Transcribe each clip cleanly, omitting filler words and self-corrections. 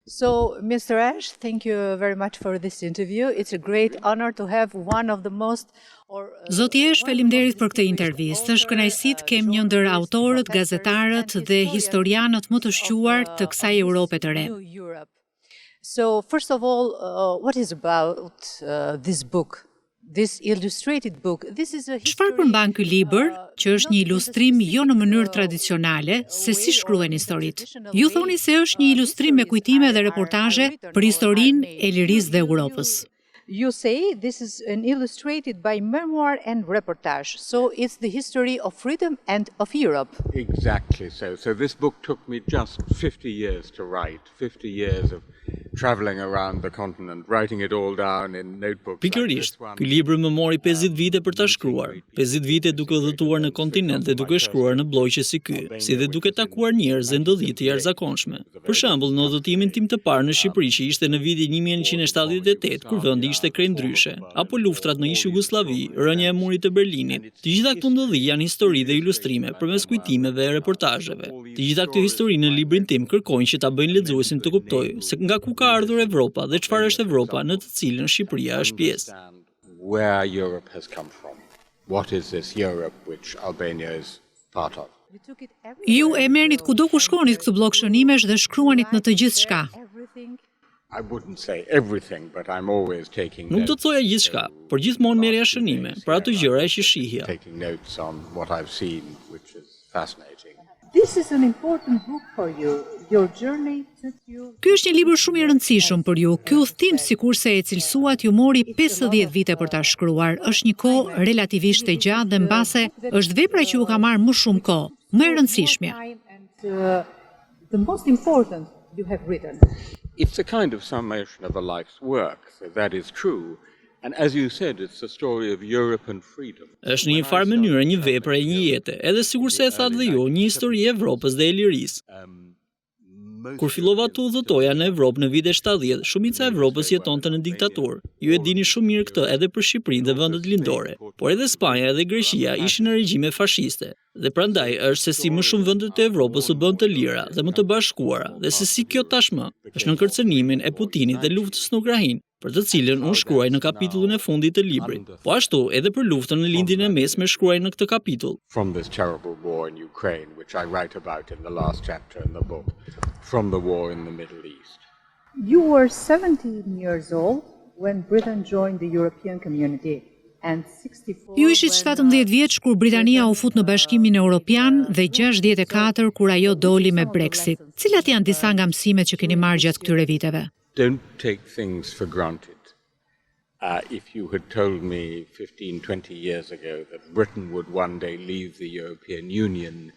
So, Mr. Ash, thank you very much for this interview. It's a great honor to have one of the most Zoti Ash, faleminderit për këtë intervistë. Është kënaqësi të kem një ndër autorët, gazetarët dhe historianët më të shquar të kësaj Europe të re. So, first of all, what is about this book? This illustrated book. This is a Çfarë përmban ky libër, që është një ilustrim jo në mënyrë tradicionale se si shkruhen historitë. Ju thoni se është një ilustrim me kujtime dhe reportazhe për historinë e lirisë dhe Europës. You say this is an illustrated by memoir and reportage. So it's the history of freedom and of Europe. Exactly so. So this book took me just 50 years to write, 50 years of traveling around the continent, writing it all down in notebooks. Pikërisht, ky libër më mori 50 vite për ta shkruar. 50 vite duke udhëtuar në kontinent dhe duke shkruar në blloqe si ky, si dhe duke takuar njerëz dhe ndodhi të jashtëzakonshme. Për shembull, në udhëtimin tim të parë në Shqipëri, që ishte në vitin 1978, kur vendi ishte krye ndryshe, apo luftrat në ish Jugosllavi, rënja e murit të Berlinit. Të gjitha këto ndodhi janë histori dhe ilustrime përmes kujtimeve dhe reportazheve. Të gjitha këto histori në librin tim kërkojnë që ta bëjnë lexuesin të kuptojë se nga ku ka ardhur Evropa dhe çfarë është Evropa në të cilën Shqipëria është pjesë. Where Europe has come from. What is this Europe which Albania is part of? Ju e merrnit kudo ku shkonit këtë blog shënimesh dhe shkruanit në të gjithçka. I wouldn't say everything, but I'm always taking Nuk do të thoja gjithçka, por gjithmonë merrja shënime për ato gjëra që shihja. Taking notes on what I've seen, which is fascinating. This is an important book for you. Your journey took you. Ky është një libër shumë i rëndësishëm për ju. Ky udhtim, sikurse e cilësuat, ju mori 50 vite për ta shkruar. Është një kohë relativisht e gjatë dhe mbase është vepra që ju ka marrë më shumë kohë, më e rëndësishmja. The most important you have written. It's a kind of summation of a life's work, so that is true. And as you said, it's the story of Europe and freedom. Është në një farë mënyrë një vepër e një jete, edhe sigurisht e thatë dhe ju, një histori e Evropës dhe e lirisë. Kur fillova të udhëtoja në Evropë në vitet 70, shumica e Evropës jetonte në diktaturë. Ju e dini shumë mirë këtë edhe për Shqipërinë dhe vendet lindore, por edhe Spanja dhe Greqia ishin në regjime fashiste. Dhe prandaj është se si më shumë vendet të Evropës u bën të lira dhe më të bashkuara, dhe se si kjo tashmë është në kërcënimin e Putinit dhe luftës në Ukrainë, për të cilën unë shkruaj në kapitullin e fundit të librit. Po ashtu edhe për luftën në lindjen e mesme shkruaj në këtë kapitull. From this terrible war in Ukraine, which I write about in the last chapter in the book, from the war in the Middle East. You were 17 years old when Britain joined the European community. And 64 Ju ishit 17 vjeç kur Britania u fut në Bashkimin Evropian dhe 64 kur ajo doli me Brexit. Cilat janë disa nga mësimet që keni marrë gjatë këtyre viteve? Don't take things for granted. If you had told me 15-20 years ago that Britain would one day leave the European Union,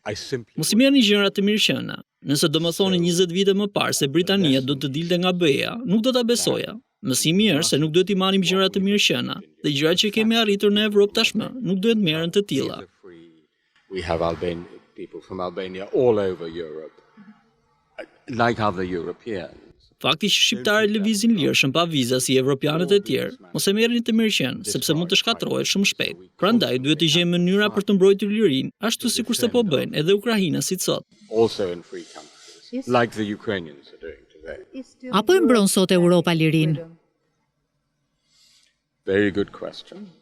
I simply... Mos i merrni gjërat të mirëqëna. Nëse do më thoni 20 vite më parë se Britania do të dilte nga BE-ja, nuk do ta besoja. Mësimi është se nuk duhet i marrim gjërat të mirëqëna, dhe gjërat që kemi arritur në Evropë tashmë nuk duhet merren të tilla. We have people from Albania all over Europe, like other Europeans. Fakti që shqiptarët lëvizin lirshëm pa viza si evropianët e tjerë, mos e merrni të mirëqen, sepse mund të shkatërrohet shumë shpejt. Prandaj duhet të gjejmë mënyra për të mbrojtur lirinë, ashtu sikurse po bëjnë edhe ukrainësit sot. Also in free countries, like the Ukrainians are doing today. Apo e mbron sot Europa lirinë? Very good question.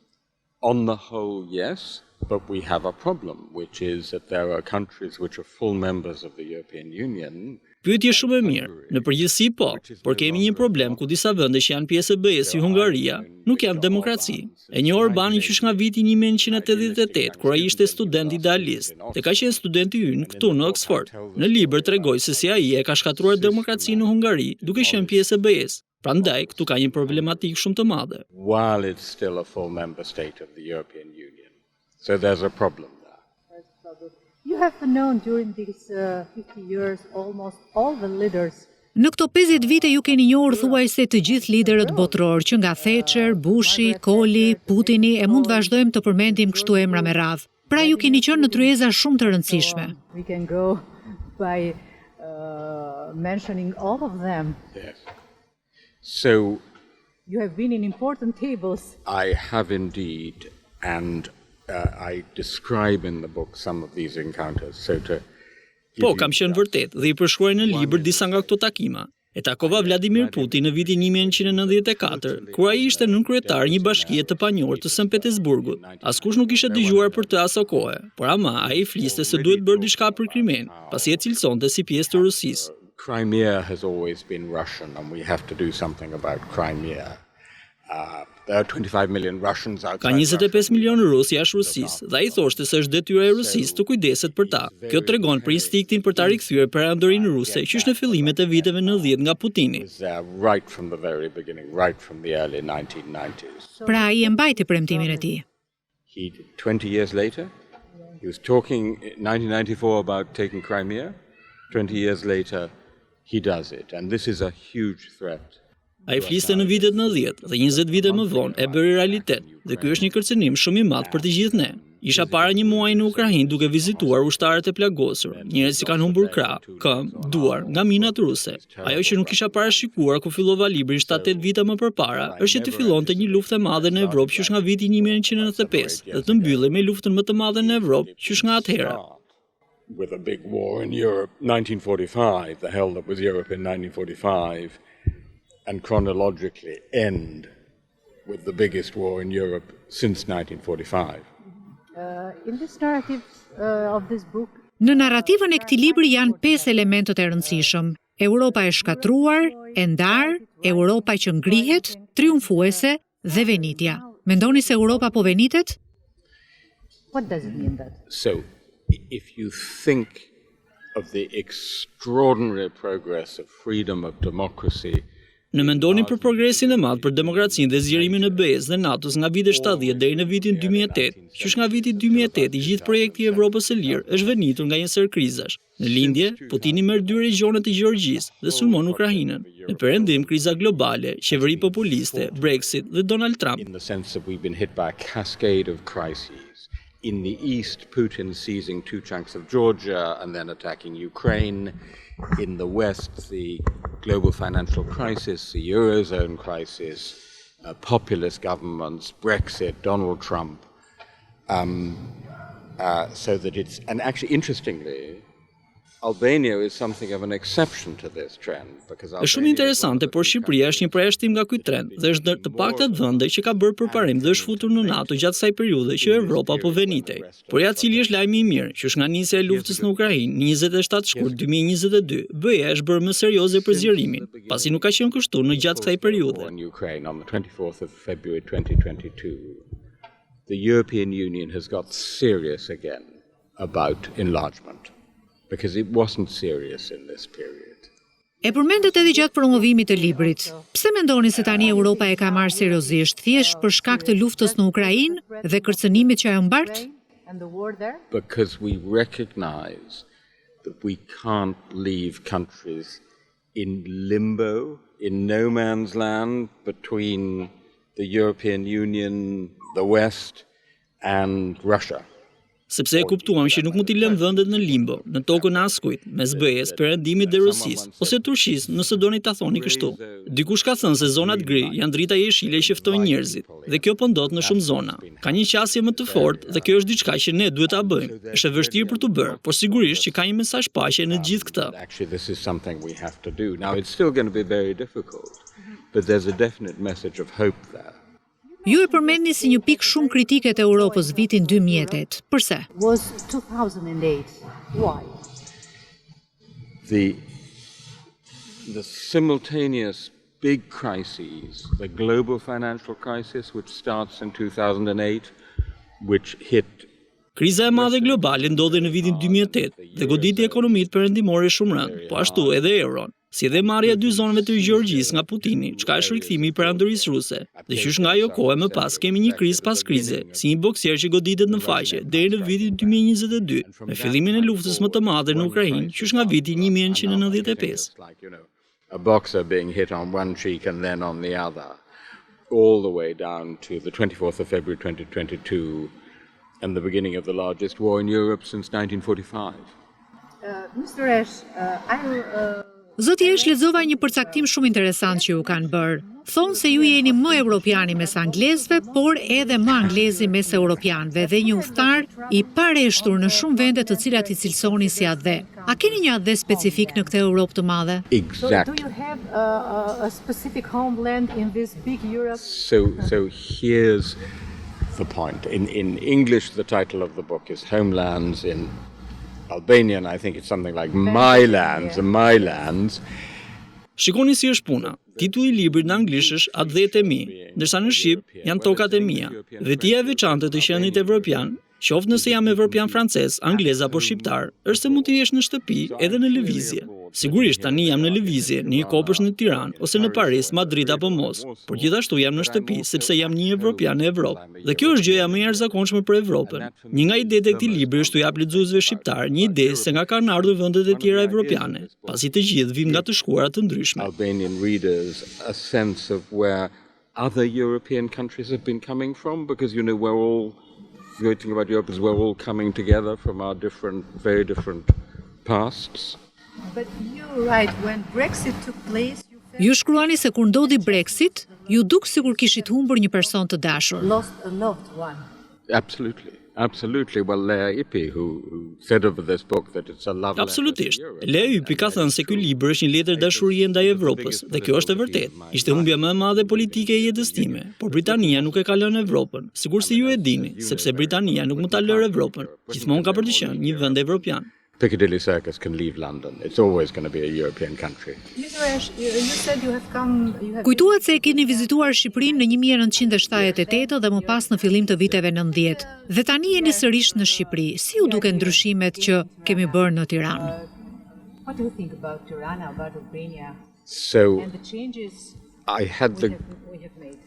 On the whole, yes, but we have a problem, which is that there are countries which are full members of the European Union. Pyetje shumë e mirë. Në përgjithësi po, por kemi një problem ku disa vende që janë pjesë e BE-s si Hungaria nuk janë demokraci. E një Orbani që është nga viti 1988, kur ai ishte student idealist, dhe ka qenë studenti ynë këtu në Oxford. Në libër tregoj se si ai e ka shkatruar demokracinë në Hungari, duke qenë pjesë e BE-s. Prandaj këtu ka një problematikë shumë të madhe. While it's still a full member state of the European Union. So there's a problem. You have known during these 50 years almost all the leaders. Në këto 50 vite ju keni njohur thuajse të gjithë liderët botror, që nga Thatcher, Bushi, Kohli, Putini, e mund vazhdojmë të përmendim kështu emra me radhë. Pra ju keni qenë në tryeza shumë të rëndësishme. We can go by mentioning all of them. Yes. So you have been in important tables. I have indeed, and I describe in the book some of these encounters. So to Po, kam qenë vërtet dhe i përshkruaj në libër disa nga këto takima. E takova Vladimir Putin në vitin 1994, kur ai ishte nënkryetar një bashkie të panjohur të St. Petersburgut. Askush nuk ishte dëgjuar për të aso kohë, por ama ai fliste se duhet bërë diçka për Krimen, pasi e cilësonte si pjesë të Rusisë. Crimea has always been Russian and we have to do something about Crimea. There are 25 million Russians outside. Ka 25 milionë rus jashtë Rusisë, dhe ai thoshte se është detyra e Rusisë të kujdeset për ta. Kjo tregon për instiktin për ta rikthyer perandorinë ruse që është në fillimet e viteve 90 nga Putini. Right from the very beginning, right from the early 1990s. Pra ai e mbajti premtimin e tij. 20 years later, he was talking in 1994 about taking Crimea. 20 years later, he does it, and this is a huge threat. Ai fliste në vitet 90 dhe 20 vite më vonë e bëri realitet, dhe ky është një kërcënim shumë i madh për të gjithë ne. Isha para një muaji në Ukrainë duke vizituar ushtarët e plagosur, njerëz që kanë humbur krah, këmbë, duar nga minat ruse. Ajo që nuk isha parashikuar kur fillova librin 7-8 vite më përpara, është që të fillonte një luftë e madhe në Evropë që është nga viti 1995 dhe të mbyllej me luftën më të madhe në Evropë që është nga atëhera. With a big war in Europe, 1945, the hell that was Europe in 1945, and chronologically end with the biggest war in Europe since 1945. In this narrative of this book, Në narrativën e këtij libri janë 5 elementët e rëndësishëm: Europa e shkatruar, e ndarë, Europa që ngrihet, triumfuese dhe venitja. Mendoni se Europa po venitet? what does it mean that? So, if you think of the extraordinary progress of freedom, of democracy, Në mendoni për progresin e madh për demokracinë dhe zgjerimin e BE-s dhe NATO-s nga viti 70 deri në vitin 2008, që është nga viti 2008 i gjithë projekti i Evropës së Lirë është venitur nga një sër krizash. Në lindje, Putini merr 2 regione të Gjeorgjisë dhe sulmon Ukrainën. Në perëndim, kriza globale, qeveri populiste, Brexit dhe Donald Trump. in the sense that we've been hit by a cascade of crises. In the east, Putin seizing 2 chunks of Georgia and then attacking Ukraine. In the west, the global financial crisis, the Eurozone crisis, populist governments, Brexit, Donald Trump. So that it's, and actually interestingly, Albania is something of an exception to this trend because Është shumë interesante, por Shqipëria është një përjashtim nga ky trend dhe është të paktën vende që ka bërë përparim dhe është futur në NATO gjatë kësaj periudhe që Evropa po venitej. Por ja cili është lajmi i mirë, që është nga nisja e luftës në Ukrainë në 27 shkurt 2022, BE është bërë më serioze për zgjerimin, pasi nuk ka qenë kështu në gjatë kësaj periudhe. in Ukraine on the 24th of February 2022, the European Union has got serious again about enlargement. Because it wasn't serious in this period. E përmendet edhe gjatë promovimit të librit. Pse mendoni se tani Europa e ka marrë seriozisht thjesht për shkak të luftës në Ukrainë dhe kërcënimit që ajo mbart? And the war there? Because we recognize that we can't leave countries in limbo, in no man's land between the European Union, the West and Russia. Sepse e kuptuam që nuk mund t'i lëmë vendet në limbo, në tokën e askujt, mes BE-s, Perëndimit dhe Rusisë, ose Turqisë, nëse doni ta thoni kështu. Dikush ka thënë se zonat gri janë drita jeshile që ftojnë njerëzit, dhe kjo po ndodh në shumë zona. Ka një qasje më të fortë dhe kjo është diçka që ne duhet ta bëjmë. Është e vështirë për t'u bërë, por sigurisht që ka një mesazh paqe në gjithë këtë. Actually, this is something we have to do. Now, it's still going to be very difficult, but there's a definite message of hope there. Ju e përmendni si një pikë shumë kritike të Europës vitin 2008. Përse? Was 2008. Why? The simultaneous big crises, the global financial crisis, which starts in 2008, which hit Kriza e madhe globale ndodhi në vitin 2008 dhe goditi ekonomitë perëndimore shumë rënd, po ashtu edhe euron. Si edhe marrja 2 zonave të Gjeorgjisë nga Putini, çka është rikthimi i perandorisë ruse. Dhe qysh nga ajo kohë më pas kemi një krizë pas krize, si një boksier që goditet në faqe deri në vitin 2022, me fillimin e luftës më të madhe në Ukrainë, qysh nga viti 1995. a boxer being hit on one cheek and then on the other, all the way down to the 24th of February 2022 and the beginning of the largest war in Europe since 1945. Mr. Ash, Zoti Ash, lexova një përcaktim shumë interesant që ju kanë bërë. Thonë se ju jeni më europiani mes anglezëve, por edhe më anglezi mes europianëve dhe një udhëtar I pareshtur në shumë vende të cilat I cilësoni si adhe. A keni një adhe specifik në këtë Europë të madhe? Exactly. Do you have a specific homeland in this big Europe? So here's the point. In English, the title of the book is Homelands. In Albanian, I think it's something like My Lands, My Lands. Shikoni si është puna. Titulli I librit në anglisht është Adhet e mi, ndërsa në shqip janë tokat e mia. Vetia e veçantë të qenit evropian, qoftë nëse jam evropian francez, anglez apo shqiptar, është se mund të jesh në shtëpi edhe në lëvizje. Sigurisht tani jam në lëvizje, në një kopësht në Tiranë ose në Paris, Madrid apo Mos, por gjithashtu jam në shtëpi sepse jam një evropian në Evropë. Dhe kjo është gjëja më e jashtëzakonshme për Evropën. Një nga idetë e këtij libri është t'u jap lexuesve shqiptar një ide se nga kanë ardhur vendet e tjera evropiane, pasi të gjithë vijmë nga të shkuarat të ndryshme. Albanian readers a sense of where other European countries have been coming from, because we're all good thing about Europe is we're all coming together from our very different pasts. But you're right, when Brexit took place, Ju shkruani se kur ndodhi Brexit, ju duk sikur kishit humbur një person të dashur. lost a loved one. Absolutely. Well, Lea Ypi, who said of this book that it's a love letter to Absolutisht. Europe. Lea Ypi ka thënë se ky libër është një letër dashurie ndaj Evropës, dhe kjo është e vërtetë. Ishte humbja më e madhe politike e jetës time, por Britania nuk e ka lënë Evropën, sikurse ju e dini, sepse Britania nuk mund ta lërë Evropën. Gjithmonë ka për të qenë një vend evropian. Piccadilly Circus can leave London. It's always going to be a European country. You said you have Kujtuat se e keni vizituar Shqipërinë në 1978 dhe më pas në fillim të viteve 90. Dhe tani jeni sërish në Shqipëri. Si ju duken ndryshimet që kemi bërë në Tiranë? What do you think about Tirana, about Albania, So and the changes I had we the have made?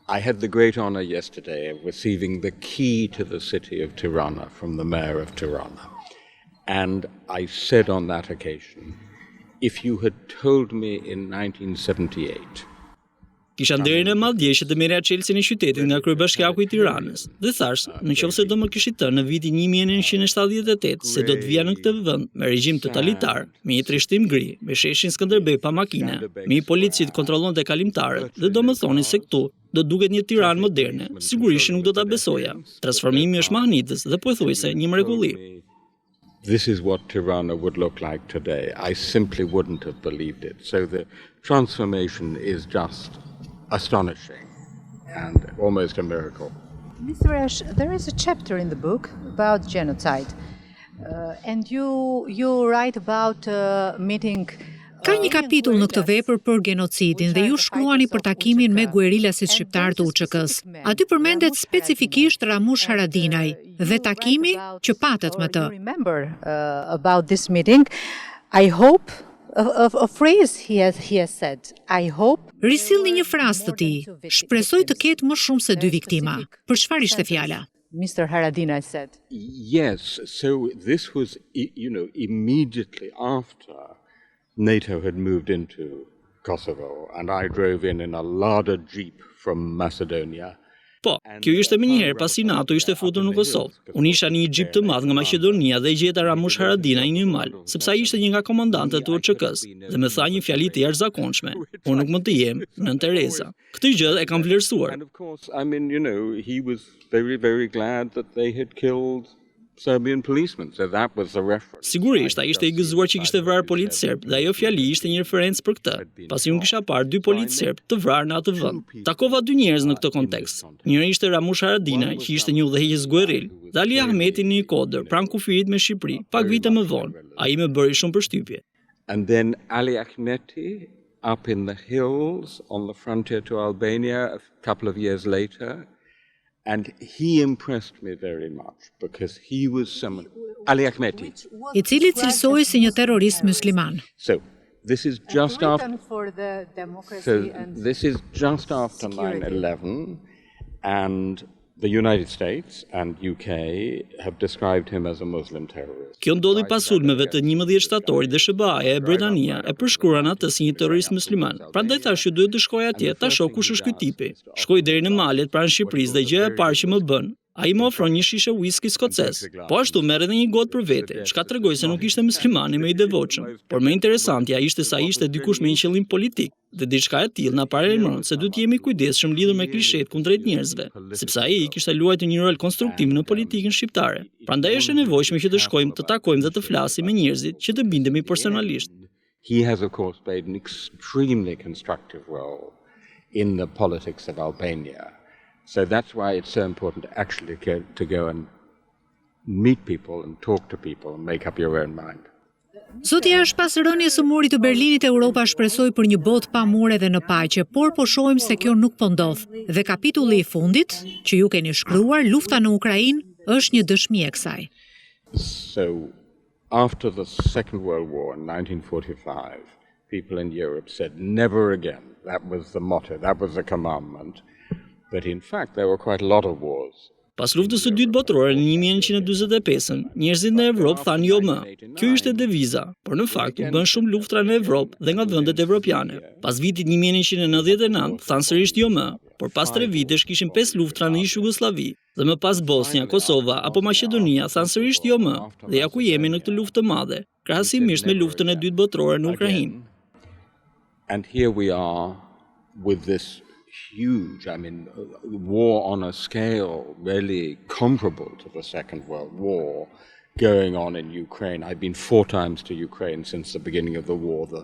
I had the great honor yesterday of receiving the key to the city of Tirana from the mayor of Tirana. And I said on that occasion, if you had told me in 1978, Kisha nderin e madh dje që të merrja çelësin e qytetit nga kryebashkiaku I Tiranës. Dhe thash, nëse do më kishit thënë në vitin 1978 se do të vija në këtë vend me regjim totalitar, me një trishtim gri, me sheshin Skënderbej pa makina, me një polici të kontrollonte kalimtarët, dhe do më thoni se këtu do duket një Tiranë moderne, sigurisht nuk do ta besoja. Transformimi është mahnitës dhe pothuajse një mrekulli. this is what Tirana would look like today, I simply wouldn't have believed it. So the transformation is just astonishing and almost a miracle. Mr. Ash, there is a chapter in the book about genocide, and you write about meeting. Ka një kapitull në këtë vepër për genocidin dhe ju shkruani për takimin me guerillasit shqiptar të UÇK-s. Aty përmendet specifikisht Ramush Haradinaj dhe takimi që patet me të. Remember about this meeting. I hope a phrase he has said. I hope. Risilli një frazë të tij. Shpresoj të ketë më shumë se 2 viktima. Për çfarë ishte fjala? Mr. Haradinaj said. Yes, so this was, immediately after NATO had moved into Kosovo, and I drove in a Lada Jeep from Macedonia. Po, kjo ishte më njëherë pasi NATO ishte futur në Kosovë. Unë isha në një xhip të madh nga Maqedonia dhe gjeta Ramush Haradinaj në mal, sepse ai ishte një nga komandantët të UÇK-s dhe më tha një fjali të jashtëzakonshme. Unë nuk mund të jem në Tereza. Këtë gjë e kam vlerësuar. And of course, he was very, very glad that they had killed Serbian policemen, so that was the reference. Sigurisht, ai ishte I gëzuar që kishte vrarë polic serb dhe ajo fjali ishte një referencë për këtë, pasi unë kisha parë 2 polic serb të vrarë në atë vend. Takova 2 njerëz në këtë kontekst. Njëri ishte Ramush Haradinaj, që ishte një udhëheqës guerrill, dhe Ali Ahmeti në një kodër pranë kufirit me Shqipëri, pak vite më vonë. Ai më bëri shumë përshtypje. And then Ali Ahmeti up in the hills on the frontier to Albania a couple of years later. And he impressed me very much because he was someone, Ali Ahmeti. I cili cilësohej si një terrorist musliman. So this is just after. For the democracy So and this is just after 9/11, and the United States and UK have described him as a Muslim terrorist. Kjo ndodhi pas sulmeve të 11 shtatorit dhe SBA-ja e Britania e përshkruan atë si një terrorist musliman. Prandaj thash që duhet të shkoj atje ta shoh kush është ky tipi. Shkoj deri në malet pranë Shqipërisë dhe gjëja e parë që më bën, ai më ofron një shishe whisky skocez. Po ashtu merr edhe një gotë për vete, çka tregoi se nuk ishte muslimani më I devotshëm. Por më interesantja ishte sa ishte dikush me një qëllim politik Dhe diçka e tillë na paremëron se duhet jemi kujdesshëm lidhur me klishet kundrejt njerëzve, sepse ai kishte luajtur një rol konstruktiv në politikën shqiptare. Prandaj është e nevojshme që të shkojmë të takojmë dhe të flasim me njerëzit që të bindemi personalisht. He has, of course, played an extremely constructive role in the politics of Albania. So that's why it's so important actually to go and meet people and talk to people and make up your own mind. Zoti Ash, pas rënies së murit të Berlinit, Europa shpresoi për një botë pa mure dhe në paqe, por po shohim se kjo nuk po ndodh. Dhe kapitulli i fundit, që ju keni shkruar, lufta në Ukrainë, është një dëshmi e kësaj. So, after the Second World War in 1945, people in Europe said never again. That was the motto, that was the commandment. But in fact, there were quite a lot of wars. Pas luftës së dytë botërore në 1945, njerëzit në Evropë thanë jo më. Kjo ishte deviza, por në fakt u bën shumë luftra në Evropë dhe nga vendet evropiane. Pas vitit 1999 thanë sërish jo më, por pas 3 vitesh kishin 5 luftra në ish Jugosllavi, dhe më pas Bosnia, Kosova apo Maqedonia thanë sërish jo më, dhe ja ku jemi në këtë luftë të madhe, krahasimisht me luftën e dytë botërore në Ukrainë. And here we are with this huge, war on a scale really comparable to the Second World War going on in Ukraine. I've been 4 times to Ukraine since the beginning of the war. The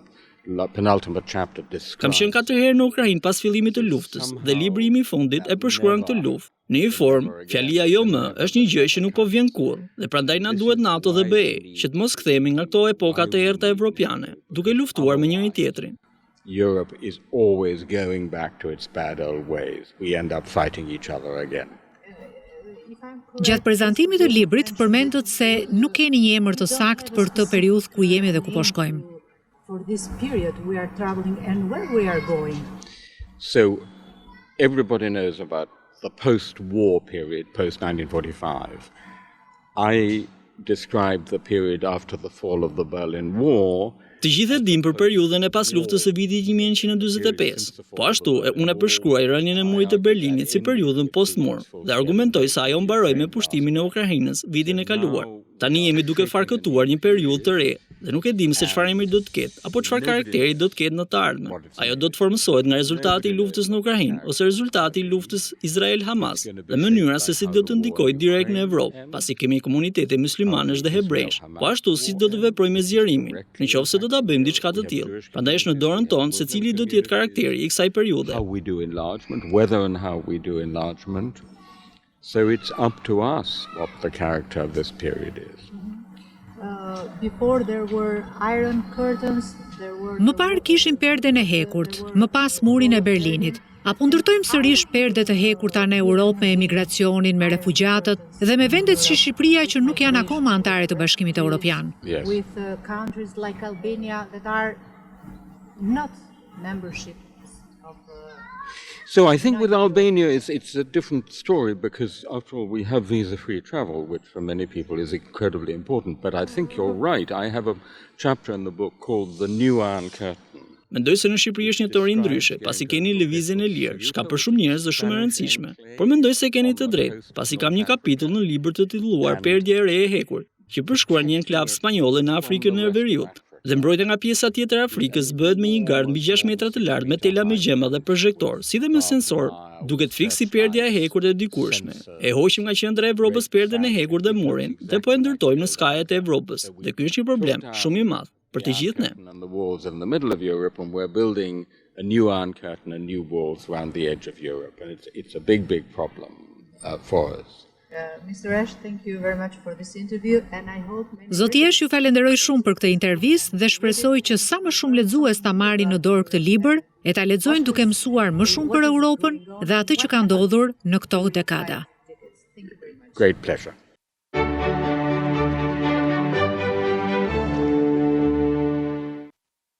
penultimate chapter describes... Kam qenë 4 herë në Ukrainë pas fillimit të luftës dhe libri im I fundit e përshkruan këtë luftë. Në një formë, fjalia jo më është një gjë që nuk po vjen kurrë, dhe prandaj na duhet NATO dhe BE, që të mos kthehemi nga këto epoka të errta evropiane, duke luftuar me njëri tjetrin. Europe is always going back to its bad old ways. We end up fighting each other again. Gjatë prezantimit të librit përmendët se nuk keni një emër të saktë për të periudhë ku jemi dhe ku po shkojmë. For this period we are traveling and where we are going. So everybody knows about the post-war period, post-1945. I described the period after the fall of the Berlin Wall. Të gjithë e dim për periudhën e pas luftës së vitit 1945, po ashtu unë e përshkruaj rënien e murit të Berlinit si periudhën post-mur dhe argumentoj se ajo mbaroi me pushtimin e Ukrainës vitin e kaluar. Tani jemi duke farkëtuar një periudhë të re dhe nuk e dim se çfarë emri do të ketë apo çfarë karakteri do të ketë në të ardhmen. Ajo do të formësohet nga rezultati I luftës në Ukrainë ose rezultati I luftës Izrael-Hamas dhe mënyra se si do të ndikojë direkt në Evropë, pasi kemi komunitete muslimanësh dhe hebrejsh, po ashtu si do të veprojmë me zgjerimin, nëse do ta bëjmë diçka të tillë. Prandaj është në dorën tonë se cili do të jetë karakteri I kësaj periudhe. How we do enlargement, whether and how we do enlargement. So it's up to us what the character of this period is. Before there were iron curtains, there were... Më parë kishim perden e hekurt, më pas murin e Berlinit. Apo ndërtojmë sërish perdet e hekurta në Europë me emigracionin, me refugjatët dhe me vendet si Shqipëria që nuk janë akoma antare të Bashkimit Evropian. Yes. With countries like Albania that are not membership of... So I think with Albania it's a different story because after all we have visa-free travel, which for many people is incredibly important. But I think you're right. I have a chapter in the book called The New Iron Curtain. Mendoj se në Shqipëri është një teori ndryshe, pasi keni lëvizjen e lirë, shka për shumë njerëz është shumë e rëndësishme. Por mendoj se keni të drejtë, pasi kam një kapitull në libër të titulluar Perdja e re e hekur, që përshkruan një enklavë spanjolle në Afrikën e Veriut. Dhe mbrojtja nga pjesa tjetër e Afrikës bëhet me një gardë mbi 6 metra të lartë me tela me gjema dhe projektor, si dhe me sensor, duket fikse si perdja e hekur dhe dikurshme. E hoqim nga qendra e Evropës perden e hekur dhe murin, dhe po e ndërtojmë në skajet e Evropës. Dhe ky është një problem shumë I madh për të gjithë ne. And the walls in the middle of Europe, and we're building a new Iron Curtain and new walls around the edge of Europe, and it's a big problem for us. Mr. Ash, thank you very much for this interview and I hope Zoti Ash ju falenderoj shumë për këtë intervistë dhe shpresoj që sa më shumë lexues ta marrin në dorë këtë libër e ta lexojnë duke mësuar më shumë për Europën dhe atë që ka ndodhur në këto dekada. Great pleasure.